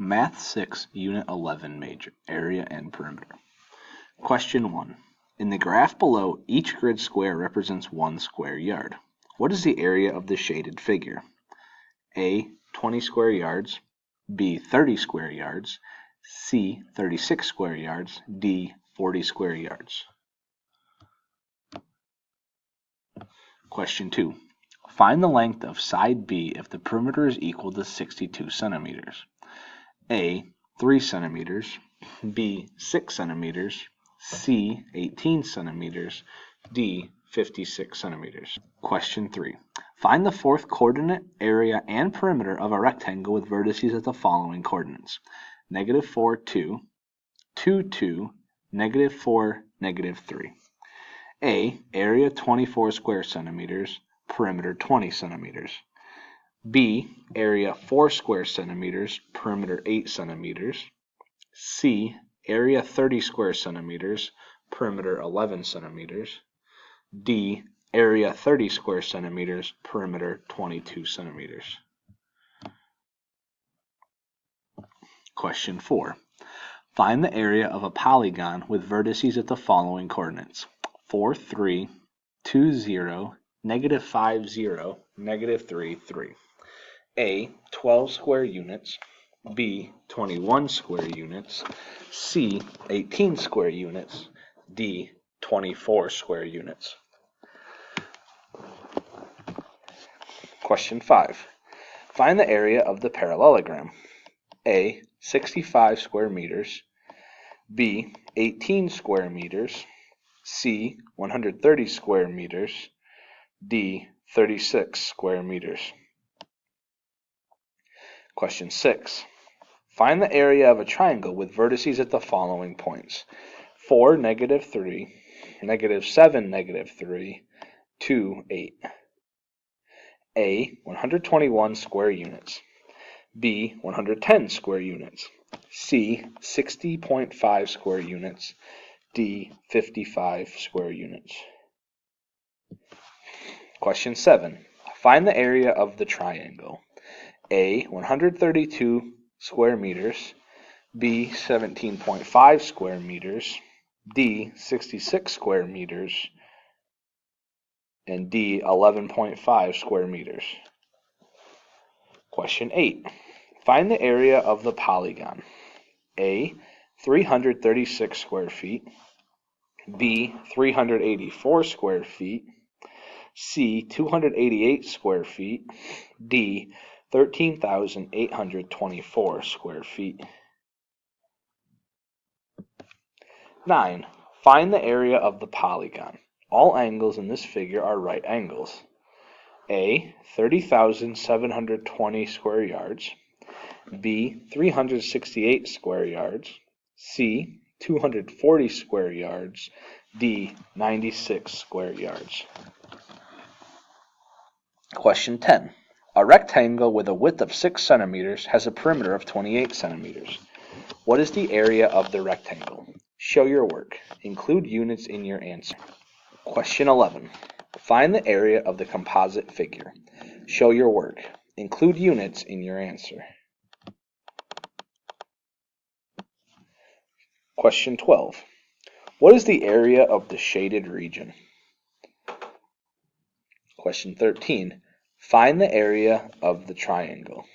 Math 6, Unit 11 Major, Area and Perimeter. Question 1. In the graph below, each grid square represents 1 square yard. What is the area of the shaded figure? A. 20 square yards, B. 30 square yards, C. 36 square yards, D. 40 square yards. Question 2. Find the length of side B if the perimeter is equal to 62 centimeters. A. 3 centimeters, B. 6 centimeters, C. 18 centimeters, D. 56 centimeters. Question 3. Find the fourth coordinate, area, and perimeter of a rectangle with vertices at the following coordinates: -4, 2, 2, 2, -4, -3. A. Area 24 square centimeters, perimeter 20 centimeters. B. Area 4 square centimeters, perimeter 8 centimeters. C. Area 30 square centimeters, perimeter 11 centimeters. D. Area 30 square centimeters, perimeter 22 centimeters. Question 4. Find the area of a polygon with vertices at the following coordinates: 4, 3, 2, 0, -5, 0, -3, 3. A. 12 square units, B. 21 square units, C. 18 square units, D. 24 square units. Question 5. Find the area of the parallelogram. A. 65 square meters, B. 18 square meters, C. 130 square meters, D. 36 square meters. Question 6. Find the area of a triangle with vertices at the following points: 4, -3, -7, -3, 2, 8. A. 121 square units, B. 110 square units, C. 60.5 square units, D. 55 square units. Question 7. Find the area of the triangle. A. 132 square meters, B. 17.5 square meters, D. 66 square meters, and D. 11.5 square meters. Question 8. Find the area of the polygon. A. 336 square feet, B. 384 square feet, C. 288 square feet, D. 13,824 square feet. 9. Find the area of the polygon. All angles in this figure are right angles. A. 30,720 square yards, B. 368 square yards, C. 240 square yards, D. 96 square yards. Question 10. A rectangle with a width of 6 centimeters has a perimeter of 28 centimeters. What is the area of the rectangle? Show your work. Include units in your answer. Question 11. Find the area of the composite figure. Show your work. Include units in your answer. Question 12. What is the area of the shaded region? Question 13. Find the area of the triangle.